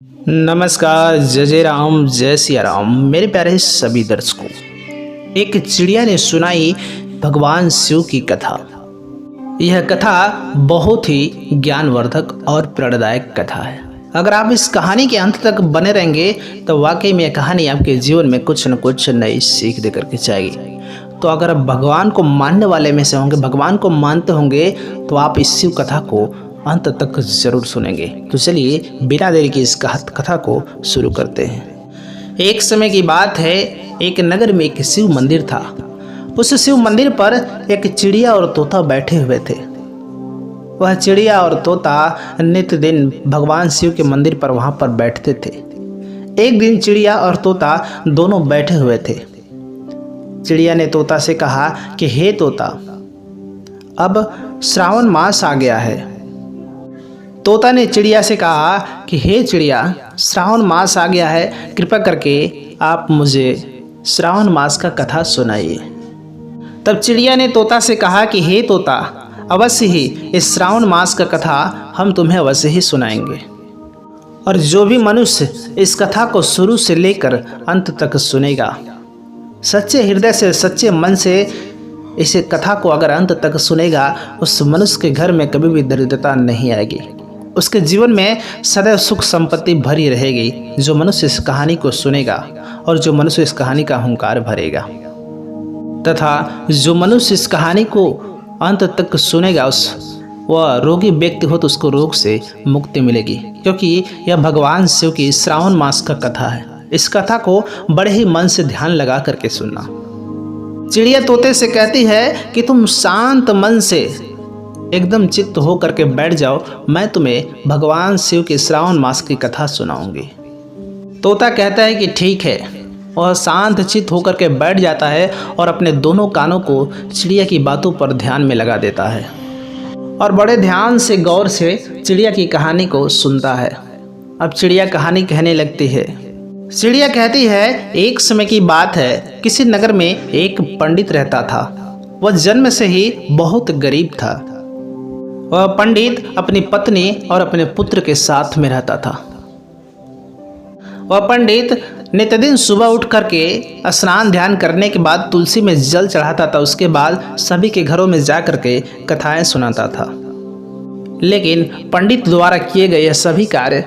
नमस्कार, जय जय राम, जय सिया राम। मेरे प्यारे सभी दर्शकों, एक चिड़िया ने सुनाई भगवान शिव की कथा। यह कथा बहुत ही ज्ञानवर्धक और प्रेरणादायक कथा है। अगर आप इस कहानी के अंत तक बने रहेंगे तो वाकई में यह कहानी आपके जीवन में कुछ न कुछ नई सीख दे करके जाएगी। तो अगर आप भगवान को मानने वाले में से होंगे, भगवान को मानते होंगे, तो आप इस शिव कथा को अंत तक जरूर सुनेंगे। तो चलिए बिना देरी की इस कथा को शुरू करते हैं। एक समय की बात है, एक नगर में एक शिव मंदिर था। उस शिव मंदिर पर एक चिड़िया और तोता बैठे हुए थे। वह चिड़िया और तोता नित्य दिन भगवान शिव के मंदिर पर वहां पर बैठते थे। एक दिन चिड़िया और तोता दोनों बैठे हुए थे। चिड़िया ने तोता से कहा कि हे तोता, अब श्रावण मास आ गया है। तोता ने चिड़िया से कहा कि हे चिड़िया, श्रावण मास आ गया है, कृपा करके आप मुझे श्रावण मास का कथा सुनाइए। तब चिड़िया ने तोता से कहा कि हे तोता, अवश्य ही इस श्रावण मास का कथा हम तुम्हें अवश्य ही सुनाएंगे। और जो भी मनुष्य इस कथा को शुरू से लेकर अंत तक सुनेगा, सच्चे हृदय से, सच्चे मन से इस कथा को अगर अंत तक सुनेगा, उस मनुष्य के घर में कभी भी दरिद्रता नहीं आएगी। उसके जीवन में सदैव सुख संपत्ति भरी रहेगी। जो मनुष्य इस कहानी को सुनेगा और जो मनुष्य इस कहानी का हुंकार भरेगा, तथा जो मनुष्य इस कहानी को अंत तक सुनेगा, वह रोगी व्यक्ति हो तो उसको रोग से मुक्ति मिलेगी। क्योंकि यह भगवान शिव की श्रावण मास का कथा है। इस कथा को बड़े ही मन से ध्यान लगा करके सुनना। चिड़िया तोते से कहती है कि तुम शांत मन से एकदम चित्त हो करके बैठ जाओ, मैं तुम्हें भगवान शिव के श्रावण मास की कथा सुनाऊंगी। तोता कहता है कि ठीक है। वह शांत चित्त होकर के बैठ जाता है और अपने दोनों कानों को चिड़िया की बातों पर ध्यान में लगा देता है और बड़े ध्यान से, गौर से चिड़िया की कहानी को सुनता है। अब चिड़िया कहानी कहने लगती है। चिड़िया कहती है, एक समय की बात है, किसी नगर में एक पंडित रहता था। वह जन्म से ही बहुत गरीब था। वह पंडित अपनी पत्नी और अपने पुत्र के साथ में रहता था। वह पंडित नित्यदिन सुबह उठ करके स्नान ध्यान करने के बाद तुलसी में जल चढ़ाता था। उसके बाद सभी के घरों में जा करके कथाएं सुनाता था। लेकिन पंडित द्वारा किए गए यह सभी कार्य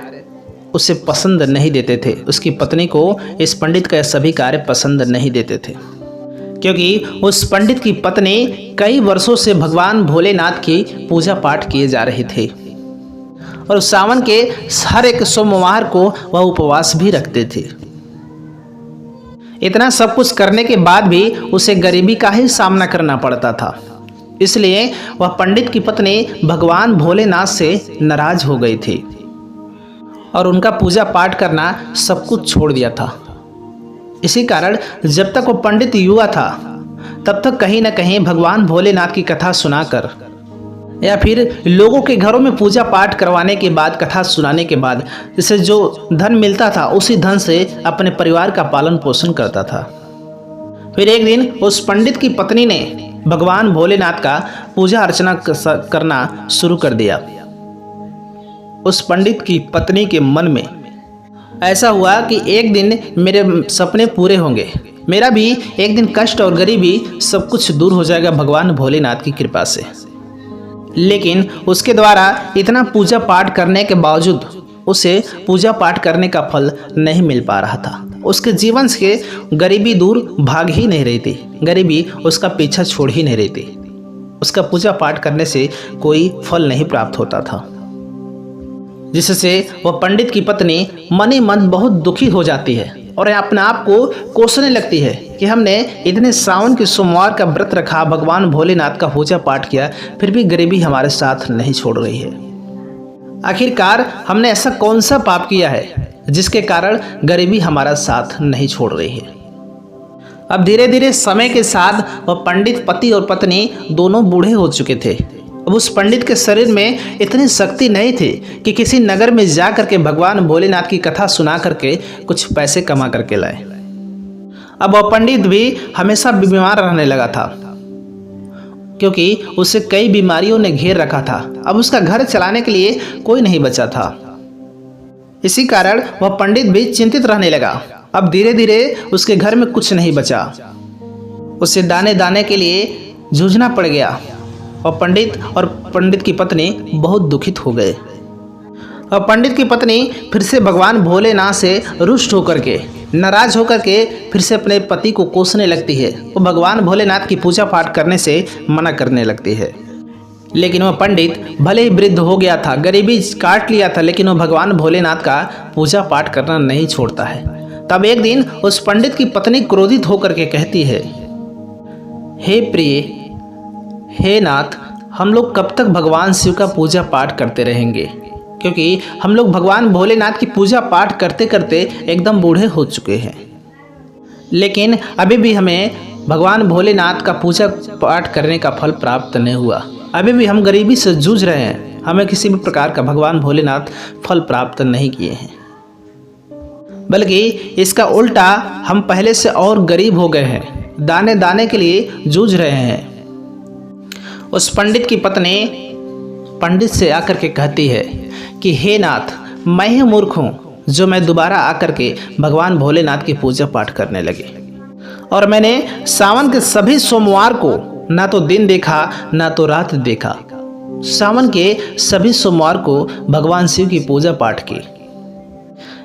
उसे पसंद नहीं देते थे। उसकी पत्नी को इस पंडित का सभी कार्य पसंद नहीं देते थे, क्योंकि उस पंडित की पत्नी कई वर्षों से भगवान भोलेनाथ की पूजा पाठ किए जा रहे थे और सावन के हर एक सोमवार को वह उपवास भी रखते थे। इतना सब कुछ करने के बाद भी उसे गरीबी का ही सामना करना पड़ता था। इसलिए वह पंडित की पत्नी भगवान भोलेनाथ से नाराज हो गई थी और उनका पूजा पाठ करना सब कुछ छोड़ दिया था। इसी कारण जब तक वो पंडित युवा था, तब तक कहीं न कहीं भगवान भोलेनाथ की कथा सुनाकर या फिर लोगों के घरों में पूजा पाठ करवाने के बाद, कथा सुनाने के बाद, जिससे जो धन मिलता था उसी धन से अपने परिवार का पालन पोषण करता था। फिर एक दिन उस पंडित की पत्नी ने भगवान भोलेनाथ का पूजा अर्चना करना शुरू कर दिया। उस पंडित की पत्नी के मन में ऐसा हुआ कि एक दिन मेरे सपने पूरे होंगे, मेरा भी एक दिन कष्ट और गरीबी सब कुछ दूर हो जाएगा भगवान भोलेनाथ की कृपा से। लेकिन उसके द्वारा इतना पूजा पाठ करने के बावजूद उसे पूजा पाठ करने का फल नहीं मिल पा रहा था। उसके जीवन से गरीबी दूर भाग ही नहीं रही थी, गरीबी उसका पीछा छोड़ ही नहीं रही थी। उसका पूजा पाठ करने से कोई फल नहीं प्राप्त होता था, जिससे वह पंडित की पत्नी मन ही मन बहुत दुखी हो जाती है और अपने आप को कोसने लगती है कि हमने इतने सावन के सोमवार का व्रत रखा, भगवान भोलेनाथ का पूजा पाठ किया, फिर भी गरीबी हमारे साथ नहीं छोड़ रही है। आखिरकार हमने ऐसा कौन सा पाप किया है जिसके कारण गरीबी हमारा साथ नहीं छोड़ रही है। अब धीरे धीरे समय के साथ वह पंडित, पति और पत्नी दोनों बूढ़े हो चुके थे। अब उस पंडित के शरीर में इतनी शक्ति नहीं थी कि किसी नगर में जा करके भगवान भोलेनाथ की कथा सुना करके कुछ पैसे कमा करके लाए। अब वह पंडित भी हमेशा बीमार रहने लगा था, क्योंकि उसे कई बीमारियों ने घेर रखा था। अब उसका घर चलाने के लिए कोई नहीं बचा था। इसी कारण वह पंडित भी चिंतित रहने लगा। अब धीरे धीरे उसके घर में कुछ नहीं बचा। उसे दाने दाने के लिए जूझना पड़ गया और पंडित की पत्नी बहुत दुखित हो गए। और पंडित की पत्नी फिर से भगवान भोलेनाथ से रुष्ट होकर के, नाराज होकर के फिर से अपने पति को कोसने लगती है। वो भगवान भोलेनाथ की पूजा पाठ करने से मना करने लगती है। लेकिन वह पंडित भले ही वृद्ध हो गया था, गरीबी काट लिया था, लेकिन वह भगवान भोलेनाथ का पूजा पाठ करना नहीं छोड़ता है। तब एक दिन उस पंडित की पत्नी क्रोधित होकर के कहती है, हे प्रिय, हे नाथ, हम लोग कब तक भगवान शिव का पूजा पाठ करते रहेंगे? क्योंकि हम लोग भगवान भोलेनाथ की पूजा पाठ करते करते एकदम बूढ़े हो चुके हैं, लेकिन अभी भी हमें भगवान भोलेनाथ का पूजा पाठ करने का फल प्राप्त नहीं हुआ। अभी भी हम गरीबी से जूझ रहे हैं, हमें किसी भी प्रकार का भगवान भोलेनाथ फल प्राप्त नहीं किए हैं, बल्कि इसका उल्टा हम पहले से और गरीब हो गए हैं, दाने दाने के लिए जूझ रहे हैं। उस पंडित की पत्नी पंडित से आकर के कहती है कि हे नाथ, मैं ही मूर्ख हूँ जो मैं दोबारा आकर के भगवान भोलेनाथ की पूजा पाठ करने लगी, और मैंने सावन के सभी सोमवार को ना तो दिन देखा ना तो रात देखा। सावन के सभी सोमवार को भगवान शिव की पूजा पाठ की।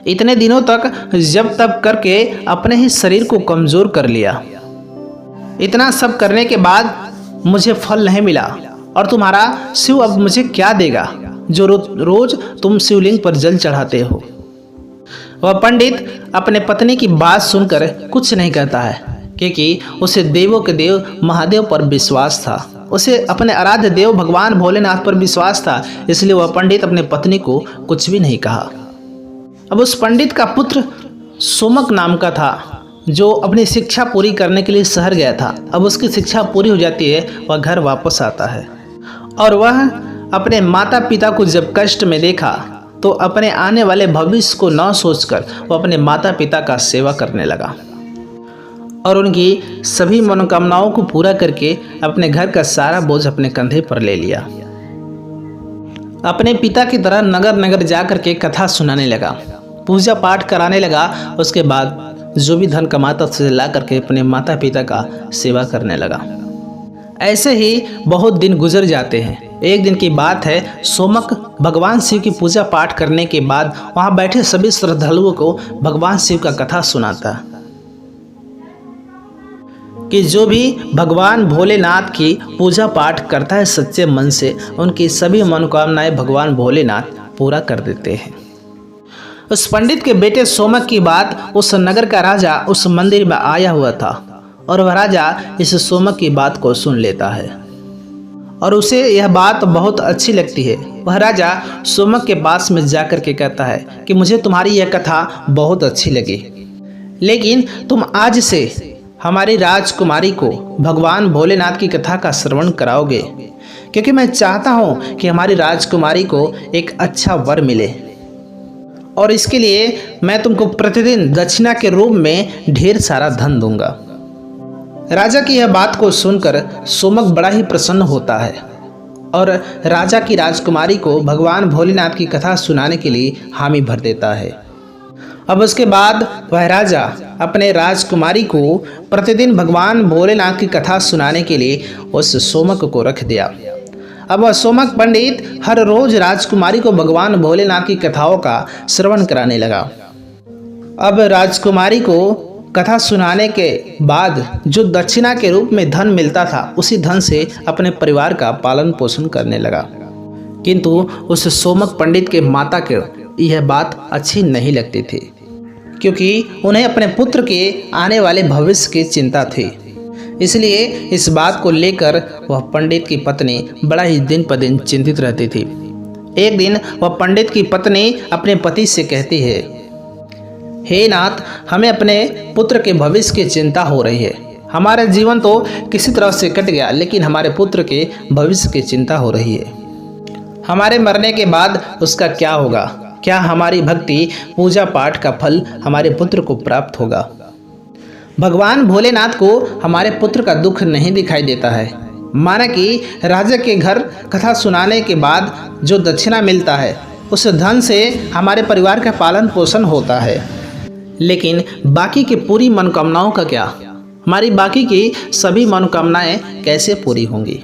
इतने दिनों तक जब तब करके अपने ही शरीर को कमजोर कर लिया। इतना सब करने के बाद मुझे फल नहीं मिला, और तुम्हारा शिव अब मुझे क्या देगा जो रोज तुम शिवलिंग पर जल चढ़ाते हो? वह पंडित अपने पत्नी की बात सुनकर कुछ नहीं कहता है, क्योंकि उसे देवों के देव महादेव पर विश्वास था। उसे अपने आराध्य देव भगवान भोलेनाथ पर विश्वास था, इसलिए वह पंडित अपने पत्नी को कुछ भी नहीं कहा। अब उस पंडित का पुत्र सोमक नाम का था, जो अपनी शिक्षा पूरी करने के लिए शहर गया था। अब उसकी शिक्षा पूरी हो जाती है, वह घर वापस आता है, और वह अपने माता पिता को जब कष्ट में देखा तो अपने आने वाले भविष्य को न सोचकर वह अपने माता पिता का सेवा करने लगा, और उनकी सभी मनोकामनाओं को पूरा करके अपने घर का सारा बोझ अपने कंधे पर ले लिया। अपने पिता की तरह नगर नगर जाकर के कथा सुनाने लगा, पूजा पाठ कराने लगा। उसके बाद जो भी धन कमाता उसे ला करके अपने माता पिता का सेवा करने लगा। ऐसे ही बहुत दिन गुजर जाते हैं। एक दिन की बात है, सोमक भगवान शिव की पूजा पाठ करने के बाद वहाँ बैठे सभी श्रद्धालुओं को भगवान शिव का कथा सुनाता कि जो भी भगवान भोलेनाथ की पूजा पाठ करता है सच्चे मन से, उनकी सभी मनोकामनाएं भगवान भोलेनाथ पूरा कर देते हैं। उस पंडित के बेटे सोमक की बात उस नगर का राजा उस मंदिर में आया हुआ था, और वह राजा इस सोमक की बात को सुन लेता है, और उसे यह बात बहुत अच्छी लगती है। वह राजा सोमक के पास में जाकर के कहता है कि मुझे तुम्हारी यह कथा बहुत अच्छी लगी, लेकिन तुम आज से हमारी राजकुमारी को भगवान भोलेनाथ की कथा का श्रवण कराओगे, क्योंकि मैं चाहता हूँ कि हमारी राजकुमारी को एक अच्छा वर मिले, और इसके लिए मैं तुमको प्रतिदिन दक्षिणा के रूप में ढेर सारा धन दूंगा। राजा की यह बात को सुनकर सोमक बड़ा ही प्रसन्न होता है, और राजा की राजकुमारी को भगवान भोलेनाथ की कथा सुनाने के लिए हामी भर देता है। अब उसके बाद वह राजा अपने राजकुमारी को प्रतिदिन भगवान भोलेनाथ की कथा सुनाने के लिए उस सोमक को रख दिया। अब वह सोमक पंडित हर रोज राजकुमारी को भगवान भोलेनाथ की कथाओं का श्रवण कराने लगा। अब राजकुमारी को कथा सुनाने के बाद जो दक्षिणा के रूप में धन मिलता था, उसी धन से अपने परिवार का पालन पोषण करने लगा। किंतु उस सोमक पंडित के माता को यह बात अच्छी नहीं लगती थी, क्योंकि उन्हें अपने पुत्र के आने वाले भविष्य की चिंता थी। इसलिए इस बात को लेकर वह पंडित की पत्नी बड़ा ही दिन पर दिन चिंतित रहती थी। एक दिन वह पंडित की पत्नी अपने पति से कहती है, हे नाथ, हमें अपने पुत्र के भविष्य की चिंता हो रही है। हमारा जीवन तो किसी तरह से कट गया, लेकिन हमारे पुत्र के भविष्य की चिंता हो रही है। हमारे मरने के बाद उसका क्या होगा? क्या हमारी भक्ति पूजा पाठ का फल हमारे पुत्र को प्राप्त होगा? भगवान भोलेनाथ को हमारे पुत्र का दुख नहीं दिखाई देता है। माना कि राजा के घर कथा सुनाने के बाद जो दक्षिणा मिलता है, उस धन से हमारे परिवार का पालन पोषण होता है, लेकिन बाकी की पूरी मनोकामनाओं का क्या? हमारी बाकी की सभी मनोकामनाएं कैसे पूरी होंगी?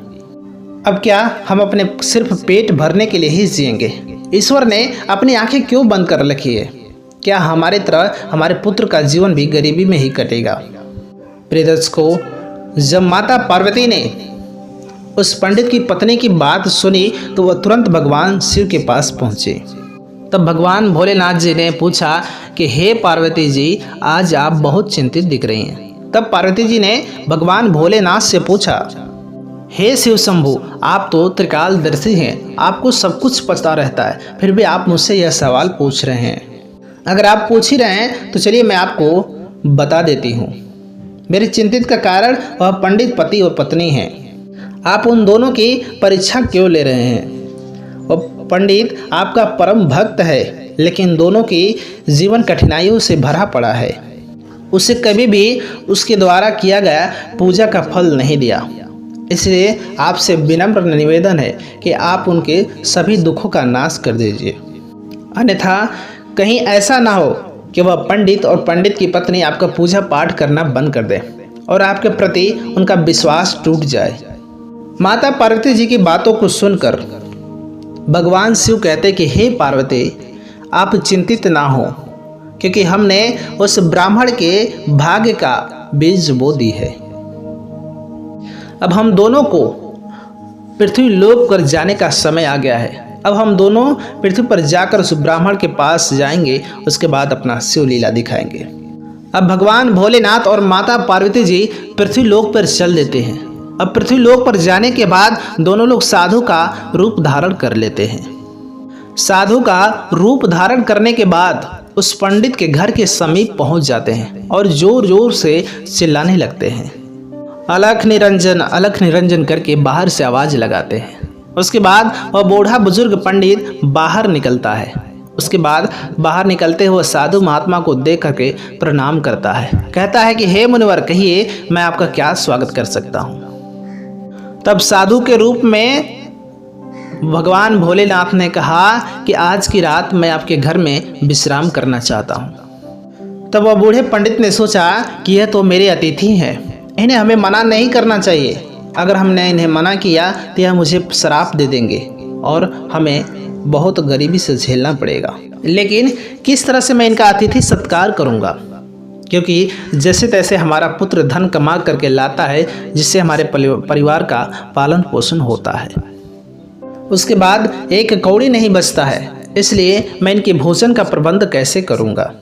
अब क्या हम अपने सिर्फ पेट भरने के लिए ही जिएंगे? ईश्वर ने अपनी आंखें क्यों बंद कर रखी है? क्या हमारे तरह हमारे पुत्र का जीवन भी गरीबी में ही कटेगा? प्रिय दर्शकों, जब माता पार्वती ने उस पंडित की पत्नी की बात सुनी तो वह तुरंत भगवान शिव के पास पहुंचे। तब भगवान भोलेनाथ जी ने पूछा कि हे पार्वती जी, आज आप बहुत चिंतित दिख रही हैं। तब पार्वती जी ने भगवान भोलेनाथ से पूछा, हे शिव शंभु, आप तो त्रिकालदर्शी हैं, आपको सब कुछ पता रहता है, फिर भी आप मुझसे यह सवाल पूछ रहे हैं। अगर आप पूछ ही रहे हैं तो चलिए मैं आपको बता देती हूँ। मेरे चिंतित का कारण वह पंडित पति और पत्नी हैं। आप उन दोनों की परीक्षा क्यों ले रहे हैं? वह पंडित आपका परम भक्त है, लेकिन दोनों की जीवन कठिनाइयों से भरा पड़ा है। उसे कभी भी उसके द्वारा किया गया पूजा का फल नहीं दिया। इसलिए आपसे विनम्र निवेदन है कि आप उनके सभी दुखों का नाश कर दीजिए, अन्यथा कहीं ऐसा ना हो कि वह पंडित और पंडित की पत्नी आपका पूजा पाठ करना बंद कर दें और आपके प्रति उनका विश्वास टूट जाए। माता पार्वती जी की बातों को सुनकर भगवान शिव कहते कि हे पार्वती, आप चिंतित ना हो, क्योंकि हमने उस ब्राह्मण के भाग्य का बीज बो दी है। अब हम दोनों को पृथ्वी लोक पर जाने का समय आ गया है। अब हम दोनों पृथ्वी पर जाकर उस ब्राह्मण के पास जाएंगे, उसके बाद अपना शिव लीला दिखाएंगे। अब भगवान भोलेनाथ और माता पार्वती जी पृथ्वी लोक पर चल देते हैं। अब पृथ्वी लोक पर जाने के बाद दोनों लोग साधु का रूप धारण कर लेते हैं। साधु का रूप धारण करने के बाद उस पंडित के घर के समीप पहुंच जाते हैं और जोर जोर से चिल्लाने लगते हैं। अलख निरंजन करके बाहर से आवाज लगाते हैं। उसके बाद वह बूढ़ा बुजुर्ग पंडित बाहर निकलता है। उसके बाद बाहर निकलते हुए साधु महात्मा को देख करके प्रणाम करता है। कहता है कि हे मुनिवर, कहिए मैं आपका क्या स्वागत कर सकता हूँ। तब साधु के रूप में भगवान भोलेनाथ ने कहा कि आज की रात मैं आपके घर में विश्राम करना चाहता हूँ। तब वह बूढ़े पंडित ने सोचा कि यह तो मेरे अतिथि हैं, इन्हें हमें मना नहीं करना चाहिए। अगर हमने इन्हें मना किया तो यह मुझे श्राप दे देंगे और हमें बहुत गरीबी से झेलना पड़ेगा। लेकिन किस तरह से मैं इनका अतिथि सत्कार करूंगा, क्योंकि जैसे तैसे हमारा पुत्र धन कमा करके लाता है, जिससे हमारे परिवार का पालन पोषण होता है। उसके बाद एक कौड़ी नहीं बचता है, इसलिए मैं इनके भोजन का प्रबंध कैसे करूंगा।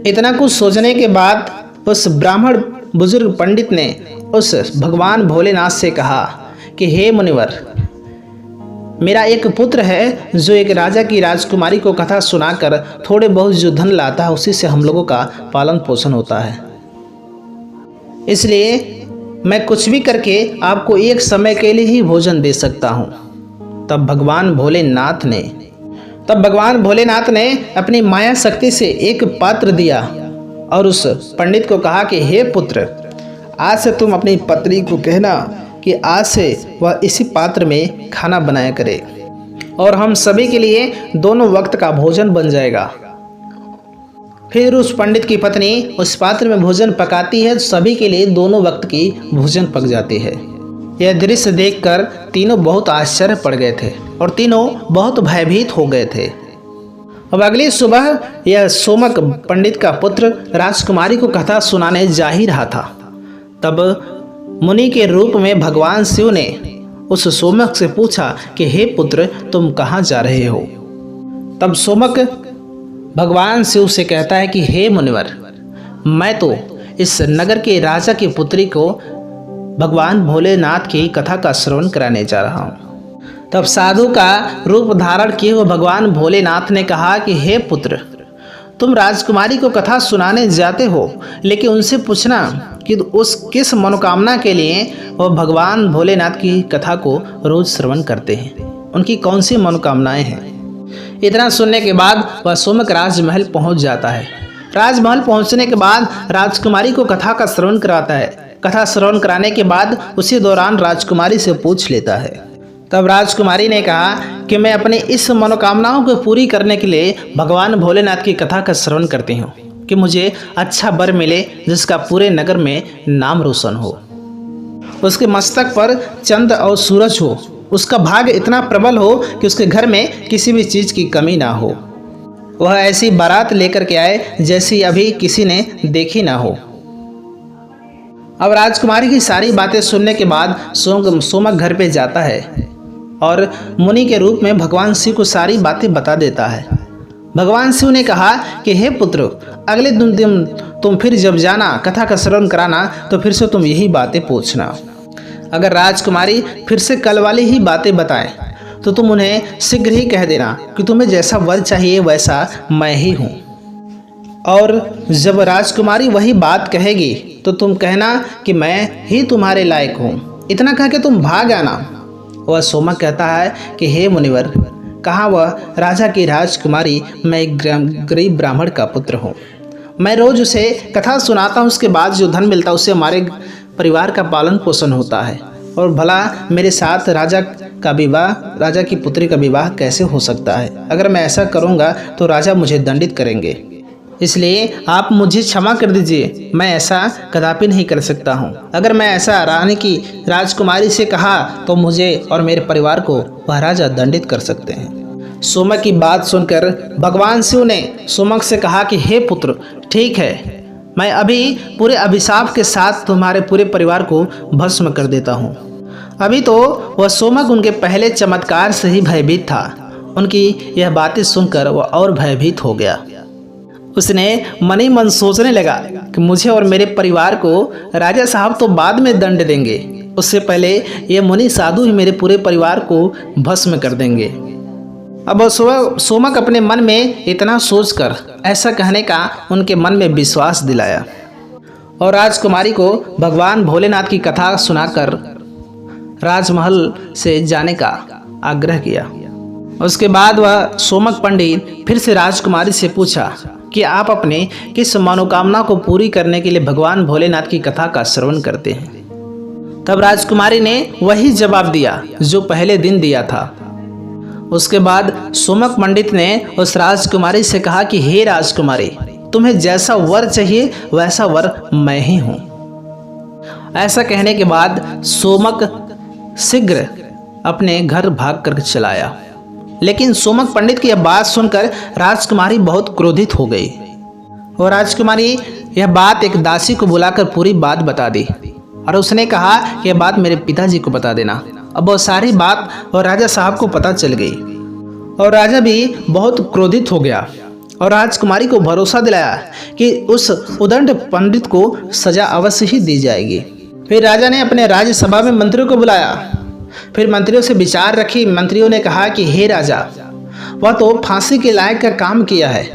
इतना कुछ सोचने के बाद उस ब्राह्मण बुजुर्ग पंडित ने उस भगवान भोलेनाथ से कहा कि हे मुनिवर, मेरा एक पुत्र है जो एक राजा की राजकुमारी को कथा सुनाकर थोड़े बहुत जो धन लाता है, उसी से हम लोगों का पालन पोषण होता है। इसलिए मैं कुछ भी करके आपको एक समय के लिए ही भोजन दे सकता हूँ। तब भगवान भोलेनाथ ने अपनी माया शक्ति से एक पात्र दिया और उस पंडित को कहा कि हे पुत्र, आज से तुम अपनी पत्नी को कहना कि आज से वह इसी पात्र में खाना बनाया करे और हम सभी के लिए दोनों वक्त का भोजन बन जाएगा। फिर उस पंडित की पत्नी उस पात्र में भोजन पकाती है, सभी के लिए दोनों वक्त की भोजन पक जाती है। यह दृश्य देखकर तीनों बहुत आश्चर्य पड़ गए थे और तीनों बहुत भयभीत हो गए थे। अब अगली सुबह यह सोमक पंडित का पुत्र राजकुमारी को कथा सुनाने जा ही रहा था। तब मुनि के रूप में भगवान शिव ने उस सोमक से पूछा कि हे पुत्र, तुम कहाँ जा रहे हो। तब सोमक भगवान शिव से कहता है कि हे मुनिवर, मैं तो इस नगर के राजा की पुत्री को भगवान भोलेनाथ की कथा का श्रवण कराने जा रहा हूँ। तब साधु का रूप धारण किए हुए भगवान भोलेनाथ ने कहा कि हे पुत्र, तुम राजकुमारी को कथा सुनाने जाते हो, लेकिन उनसे पूछना कि उस किस मनोकामना के लिए वह भगवान भोलेनाथ की कथा को रोज श्रवण करते हैं, उनकी कौन सी मनोकामनाएं हैं। इतना सुनने के बाद वह सोमक राजमहल पहुंच जाता है। राजमहल पहुंचने के बाद राजकुमारी को कथा का श्रवण कराता है। कथा श्रवण कराने के बाद उसी दौरान राजकुमारी से पूछ लेता है। तब राजकुमारी ने कहा कि मैं अपनी इस मनोकामनाओं को पूरी करने के लिए भगवान भोलेनाथ की कथा का श्रवण करती हूँ कि मुझे अच्छा वर मिले जिसका पूरे नगर में नाम रोशन हो, उसके मस्तक पर चंद और सूरज हो, उसका भाग्य इतना प्रबल हो कि उसके घर में किसी भी चीज़ की कमी ना हो, वह ऐसी बारात लेकर के आए जैसी अभी किसी ने देखी ना हो। अब राजकुमारी की सारी बातें सुनने के बाद सोमक घर पे जाता है और मुनि के रूप में भगवान शिव को सारी बातें बता देता है। भगवान शिव ने कहा कि हे पुत्र, अगले दिन तुम फिर जब जाना कथा का श्रवण कराना तो फिर से तुम यही बातें पूछना। अगर राजकुमारी फिर से कल वाली ही बातें बताएं तो तुम उन्हें शीघ्र ही कह देना कि तुम्हें जैसा वर चाहिए वैसा मैं ही हूँ। और जब राजकुमारी वही बात कहेगी तो तुम कहना कि मैं ही तुम्हारे लायक हूँ। इतना कह के तुम भाग आना। वह सोमक कहता है कि हे मुनिवर, कहाँ वह राजा की राजकुमारी, मैं एक गरीब ब्राह्मण का पुत्र हूँ। मैं रोज उसे कथा सुनाता हूँ, उसके बाद जो धन मिलता है उससे हमारे परिवार का पालन पोषण होता है। और भला मेरे साथ राजा की पुत्री का विवाह कैसे हो सकता है? अगर मैं ऐसा करूँगा तो राजा मुझे दंडित करेंगे, इसलिए आप मुझे क्षमा कर दीजिए। मैं ऐसा कदापि नहीं कर सकता हूँ। अगर मैं ऐसा रानी की राजकुमारी से कहा तो मुझे और मेरे परिवार को वह राजा दंडित कर सकते हैं। सोमक की बात सुनकर भगवान शिव ने सोमक से कहा कि हे पुत्र, ठीक है, मैं अभी पूरे अभिशाप के साथ तुम्हारे पूरे परिवार को भस्म कर देता हूँ। अभी तो वह सोमक उनके पहले चमत्कार से ही भयभीत था। उनकी यह बातें सुनकर वह और भयभीत हो गया। उसने मन ही मन सोचने लगा कि मुझे और मेरे परिवार को राजा साहब तो बाद में दंड देंगे, उससे पहले ये मुनि साधु ही मेरे पूरे परिवार को भस्म कर देंगे। अब सोमक अपने मन में इतना सोचकर ऐसा कहने का उनके मन में विश्वास दिलाया और राजकुमारी को भगवान भोलेनाथ की कथा सुनाकर राजमहल से जाने का आग्रह किया। उसके बाद वह सोमक पंडित फिर से राजकुमारी से पूछा कि आप अपने किस मनोकामना को पूरी करने के लिए भगवान भोलेनाथ की कथा का श्रवण करते हैं। तब राजकुमारी ने वही जवाब दिया जो पहले दिन दिया था। उसके बाद सोमक पंडित ने उस राजकुमारी से कहा कि हे राजकुमारी, तुम्हें जैसा वर चाहिए वैसा वर मैं ही हूँ। ऐसा कहने के बाद सोमक शीघ्र अपने घर भाग कर चला आया। लेकिन सोमक पंडित की यह बात सुनकर राजकुमारी बहुत क्रोधित हो गई और राजकुमारी यह बात एक दासी को बुलाकर पूरी बात बता दी और उसने कहा कि यह बात मेरे पिताजी को बता देना। अब वह सारी बात और राजा साहब को पता चल गई और राजा भी बहुत क्रोधित हो गया और राजकुमारी को भरोसा दिलाया कि उस उदंड पंडित को सजा अवश्य ही दी जाएगी। फिर राजा ने अपने राज्यसभा में मंत्रियों को बुलाया। फिर मंत्रियों से विचार रखी। मंत्रियों ने कहा कि हे राजा, वह तो फांसी के लायक का काम किया है,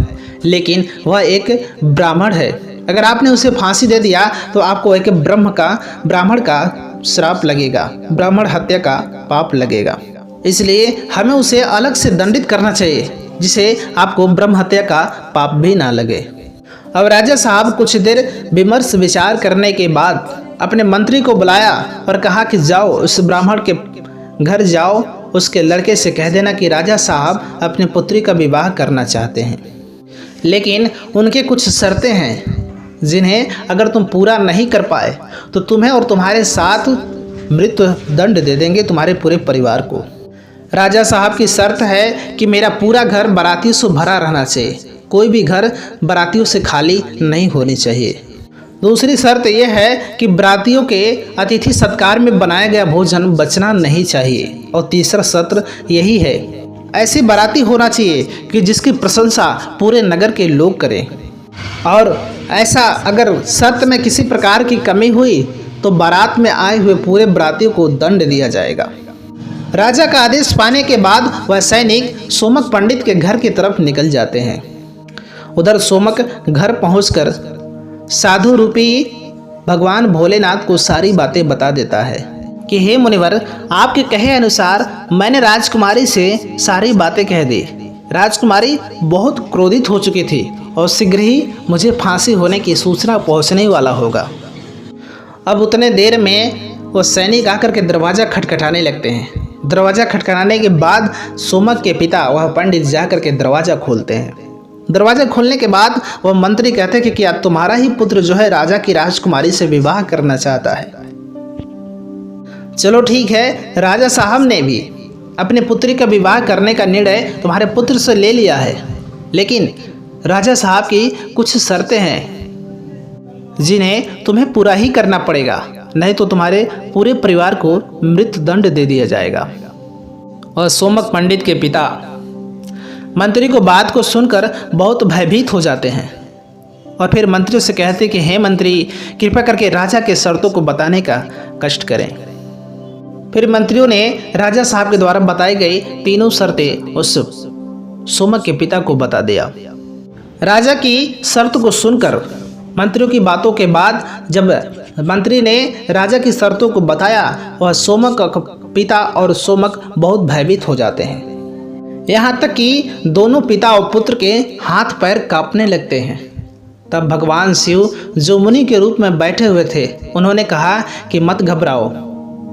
लेकिन वह एक ब्राह्मण है। अगर आपने उसे फांसी दे दिया तो आपको एक ब्राह्मण का श्राप लगेगा, ब्राह्मण हत्या का पाप लगेगा। इसलिए हमें उसे अलग से दंडित करना चाहिए जिसे आपको ब्रह्म हत्या का पाप भी ना लगे। अब राजा साहब कुछ देर विमर्श विचार करने के बाद अपने मंत्री को बुलाया और कहा कि जाओ उस ब्राह्मण के घर जाओ, उसके लड़के से कह देना कि राजा साहब अपनी पुत्री का विवाह करना चाहते हैं, लेकिन उनके कुछ शर्तें हैं जिन्हें अगर तुम पूरा नहीं कर पाए तो तुम्हें और तुम्हारे साथ मृत्यु दंड दे देंगे, तुम्हारे पूरे परिवार को। राजा साहब की शर्त है कि मेरा पूरा घर बारातियों से भरा रहना चाहिए, कोई भी घर बारातियों से खाली नहीं होनी चाहिए। दूसरी शर्त यह है कि बारातियों के अतिथि सत्कार में बनाया गया भोजन बचना नहीं चाहिए। और तीसरा शर्त यही है, ऐसी बाराती होना चाहिए कि जिसकी प्रशंसा पूरे नगर के लोग करें। और ऐसा अगर शर्त में किसी प्रकार की कमी हुई तो बारात में आए हुए पूरे बारातियों को दंड दिया जाएगा। राजा का आदेश पाने के बाद वह सैनिक सोमक पंडित के घर की तरफ निकल जाते हैं। उधर सोमक घर पहुंचकर साधु रूपी भगवान भोलेनाथ को सारी बातें बता देता है कि हे मुनिवर, आपके कहे अनुसार मैंने राजकुमारी से सारी बातें कह दी। राजकुमारी बहुत क्रोधित हो चुकी थी और शीघ्र ही मुझे फांसी होने की सूचना पहुंचने वाला होगा। अब उतने देर में वो सैनिक आकर के दरवाज़ा खटखटाने लगते हैं। दरवाज़ा खटखटाने के बाद सोमक के पिता वह पंडित जाकर के दरवाज़ा खोलते हैं। दरवाज़ा खोलने के बाद वह मंत्री कहते हैं कि क्या तुम्हारा ही पुत्र जो है राजा की राजकुमारी से विवाह करना चाहता है। चलो ठीक है, राजा साहब ने भी अपने पुत्री का विवाह करने का निर्णय तुम्हारे पुत्र से ले लिया है, लेकिन राजा साहब की कुछ शर्तें हैं जिन्हें तुम्हें पूरा ही करना पड़ेगा, नहीं तो तुम्हारे पूरे परिवार को मृत्युदंड दे दिया जाएगा। और सोमक पंडित के पिता मंत्री को बात को सुनकर बहुत भयभीत हो जाते हैं और फिर मंत्री से कहते कि हे मंत्री, कृपा करके राजा के शर्तों को बताने का कष्ट करें। फिर मंत्रियों ने राजा साहब के द्वारा बताई गई तीनों शर्तें उस सोमक के पिता को बता दिया। राजा की शर्त को सुनकर मंत्रियों की बातों के बाद जब मंत्री ने राजा की शर्तों को बताया, वह सोमक का पिता और सोमक बहुत भयभीत हो जाते हैं। यहाँ तक कि दोनों पिता और पुत्र के हाथ पैर कांपने लगते हैं। तब भगवान शिव जो मुनि के रूप में बैठे हुए थे, उन्होंने कहा कि मत घबराओ,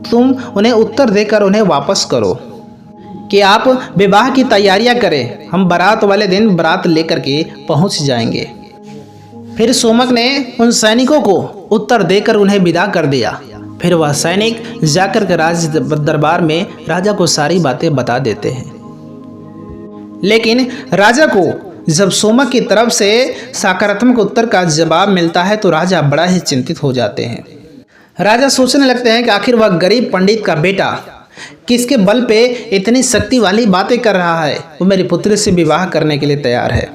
तुम उन्हें उत्तर देकर उन्हें वापस करो कि आप विवाह की तैयारियां करें, हम बारात वाले दिन बारात लेकर के पहुंच जाएंगे। फिर सोमक ने उन सैनिकों को उत्तर देकर उन्हें विदा कर दिया। फिर वह सैनिक जाकर के राज दरबार में राजा को सारी बातें बता देते हैं, लेकिन राजा को जब सोमक की तरफ से सकारात्मक उत्तर का जवाब मिलता है तो राजा बड़ा ही चिंतित हो जाते हैं। राजा सोचने लगते हैं कि आखिर वह गरीब पंडित का बेटा किसके बल पे इतनी शक्ति वाली बातें कर रहा है, वो मेरी पुत्री से विवाह करने के लिए तैयार है।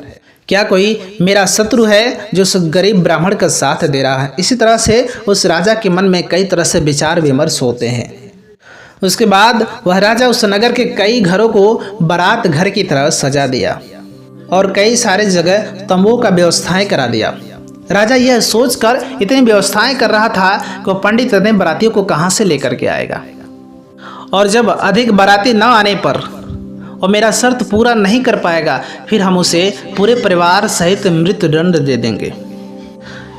क्या कोई मेरा शत्रु है जो उस गरीब ब्राह्मण का साथ दे रहा है। इसी तरह से उस राजा के मन में कई तरह से विचार विमर्श होते हैं। उसके बाद वह राजा उस नगर के कई घरों को बारात घर की तरह सजा दिया और कई सारे जगह तंबुओं का व्यवस्थाएं करा दिया। राजा यह सोचकर इतनी व्यवस्थाएं कर रहा था कि पंडित इतने बारातियों को कहाँ से लेकर के आएगा, और जब अधिक बाराती न आने पर और मेरा शर्त पूरा नहीं कर पाएगा, फिर हम उसे पूरे परिवार सहित मृत्युदंड दे देंगे।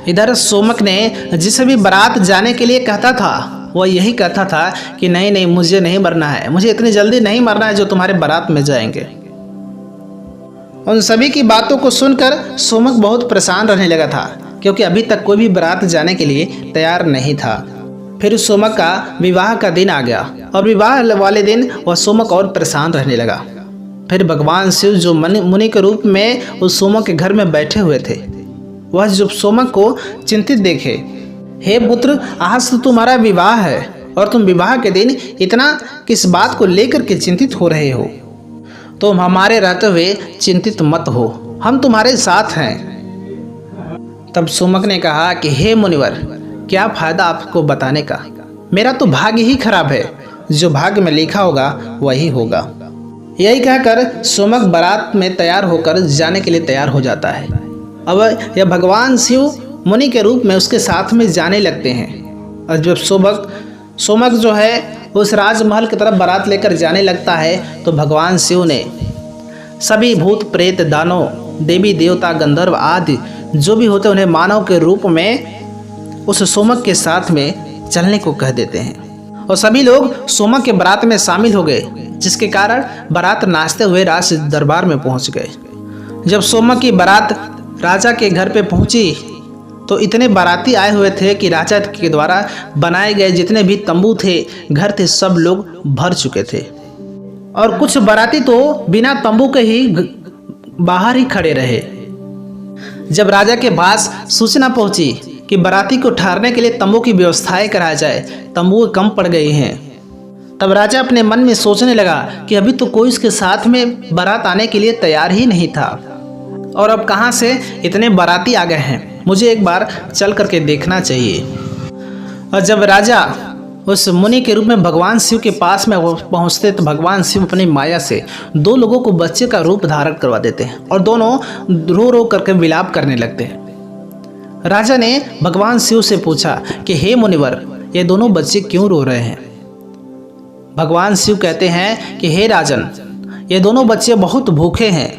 इधर सोमक ने जिसे भी बारात जाने के लिए कहता था, वह यही कहता था कि नहीं नहीं, मुझे नहीं मरना है, मुझे इतनी जल्दी नहीं मरना है जो तुम्हारे बारात में जाएंगे। उन सभी की बातों को सुनकर सोमक बहुत परेशान रहने लगा था, क्योंकि अभी तक कोई भी बारात जाने के लिए तैयार नहीं था। फिर सोमक का विवाह का दिन आ गया और विवाह वाले दिन वह सोमक और परेशान रहने लगा। फिर भगवान शिव जो मुनि के रूप में उस सोमक के घर में बैठे हुए थे, वह जब सोमक को चिंतित देखे, हे पुत्र, आज तो तुम्हारा विवाह है और तुम विवाह के दिन इतना किस बात को लेकर के चिंतित हो रहे हो। तुम हमारे रहते हुए चिंतित मत हो, हम तुम्हारे साथ हैं। तब सोमक ने कहा कि हे मुनिवर, क्या फायदा आपको बताने का, मेरा तो भाग्य ही खराब है, जो भाग्य में लिखा होगा वही होगा। यही कहकर सोमक बारात में तैयार होकर जाने के लिए तैयार हो जाता है। अब यह भगवान शिव मुनि के रूप में उसके साथ में जाने लगते हैं। और जब सोमक जो है उस राजमहल की तरफ बारात लेकर जाने लगता है, तो भगवान शिव ने सभी भूत प्रेत दानव देवी देवता गंधर्व आदि जो भी होते उन्हें मानव के रूप में उस सोमक के साथ में चलने को कह देते हैं। और सभी लोग सोमक के बारात में शामिल हो गए, जिसके कारण बारात नाचते हुए राज दरबार में पहुंच गए। जब सोमक की बारात राजा के घर पे पहुंची तो इतने बाराती आए हुए थे कि राजा के द्वारा बनाए गए जितने भी तंबू थे, घर थे, सब लोग भर चुके थे। और कुछ बाराती तो बिना तंबू के ही बाहर ही खड़े रहे। जब राजा के पास सूचना पहुंची कि बाराती को ठहरने के लिए तंबू की व्यवस्थाएं कराया जाए, तंबू कम पड़ गई हैं, तब राजा अपने मन में सोचने लगा कि अभी तो कोई इसके साथ में बारात आने के लिए तैयार ही नहीं था, और अब कहाँ से इतने बाराती आ गए हैं, मुझे एक बार चल करके देखना चाहिए। और जब राजा उस मुनि के रूप में भगवान शिव के पास में पहुंचते तो भगवान शिव अपनी माया से दो लोगों को बच्चे का रूप धारण करवा देते हैं और दोनों रो रो करके विलाप करने लगते हैं। राजा ने भगवान शिव से पूछा कि हे मुनिवर, ये दोनों बच्चे क्यों रो रहे हैं। भगवान शिव कहते हैं कि हे राजन, ये दोनों बच्चे बहुत भूखे हैं।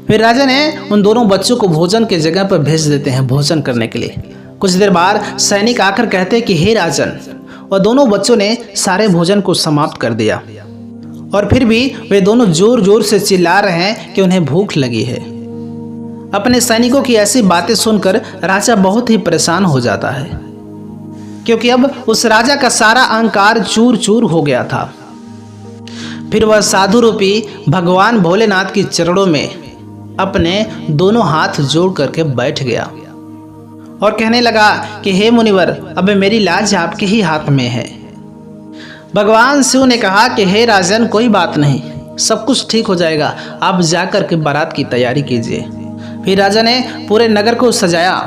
फिर राजा ने उन दोनों बच्चों को भोजन के जगह पर भेज देते हैं भोजन करने के लिए। कुछ देर बाद सैनिक आकर कहते हैं कि हे राजन, और दोनों बच्चों ने सारे भोजन को समाप्त कर दिया। और फिर भी वे दोनों जोर जोर से चिल्ला रहे हैं कि उन्हें भूख लगी है। अपने सैनिकों की ऐसी बातें सुनकर राजा बहुत ही परेशान हो जाता है, क्योंकि अब उस राजा का सारा अहंकार चूर चूर हो गया था। फिर वह साधु रूपी भगवान भोलेनाथ की चरणों में अपने दोनों हाथ जोड़ करके बैठ गया और कहने लगा कि हे मुनिवर, अब मेरी लाज आपके ही हाथ में है। भगवान शिव ने कहा कि हे राजन, कोई बात नहीं, सब कुछ ठीक हो जाएगा, आप जाकर के बारात की तैयारी कीजिए। फिर राजा ने पूरे नगर को सजाया।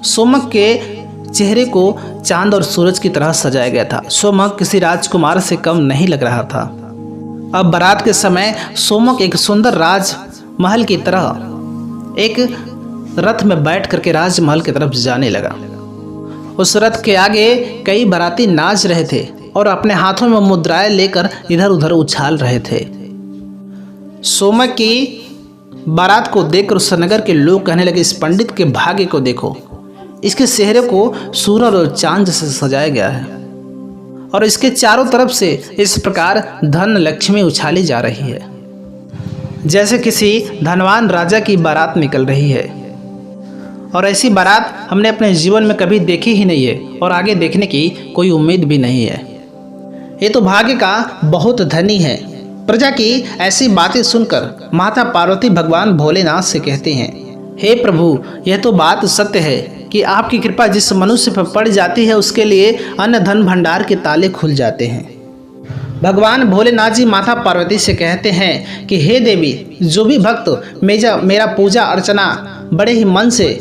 सोमक के चेहरे को चांद और सूरज की तरह सजाया गया था। सोमक किसी राजकुमार से कम नहीं लग रहा था। अब बारात के समय सोमक एक सुंदर राजमहल की तरह एक रथ में बैठ करके राजमहल की तरफ जाने लगा। उस रथ के आगे कई बाराती नाच रहे थे और अपने हाथों में मुद्राएं लेकर इधर उधर उछाल रहे थे। सोमक की बारात को देखकर उस नगर के लोग कहने लगे, इस पंडित के भाग्य को देखो, इसके चेहरे को सूरज और चांद से सजाया गया है और इसके चारों तरफ से इस प्रकार धन लक्ष्मी उछाली जा रही है, जैसे किसी धनवान राजा की बारात निकल रही है। और ऐसी बारात हमने अपने जीवन में कभी देखी ही नहीं है और आगे देखने की कोई उम्मीद भी नहीं है। ये तो भाग्य का बहुत धनी है। प्रजा की ऐसी बातें सुनकर माता पार्वती भगवान भोलेनाथ से कहते हैं, हे प्रभु, यह तो बात सत्य है कि आपकी कृपा जिस मनुष्य पर पड़ जाती है उसके लिए अन्न धन भंडार के ताले खुल जाते हैं। भगवान भोलेनाथ जी माता पार्वती से कहते हैं कि हे देवी, जो भी भक्त मेरा पूजा अर्चना बड़े ही मन से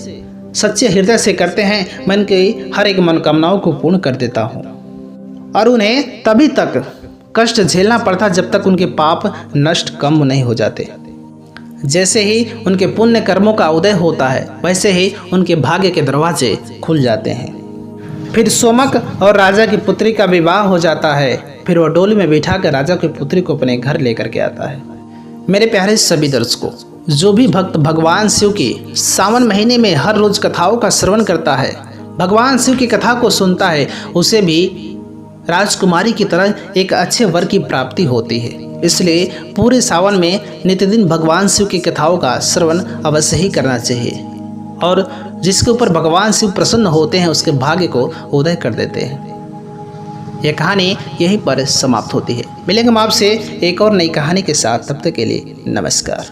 सच्चे हृदय से करते हैं, मैं उनकी हर एक मनोकामनाओं को पूर्ण कर देता हूँ और उन्हें तभी तक कष्ट झेलना पड़ता जब तक उनके पाप नष्ट कम नहीं हो जाते। जैसे ही उनके पुण्य कर्मों का उदय होता है, वैसे ही उनके भाग्य के दरवाजे खुल जाते हैं। फिर सोमक और राजा की पुत्री का विवाह हो जाता है। फिर वह डोली में बिठा कर राजा की पुत्री को अपने घर लेकर के आता है। मेरे प्यारे सभी दर्शकों, जो भी भक्त भगवान शिव की सावन महीने में हर रोज कथाओं का श्रवण करता है, भगवान शिव की कथा को सुनता है, उसे भी राजकुमारी की तरह एक अच्छे वर की प्राप्ति होती है। इसलिए पूरे सावन में नित्यदिन भगवान शिव की कथाओं का श्रवण अवश्य ही करना चाहिए और जिसके ऊपर भगवान शिव प्रसन्न होते हैं उसके भाग्य को उदय कर देते हैं। यह कहानी यहीं पर समाप्त होती है। मिलेंगे हम आपसे एक और नई कहानी के साथ, तब तक के लिए नमस्कार।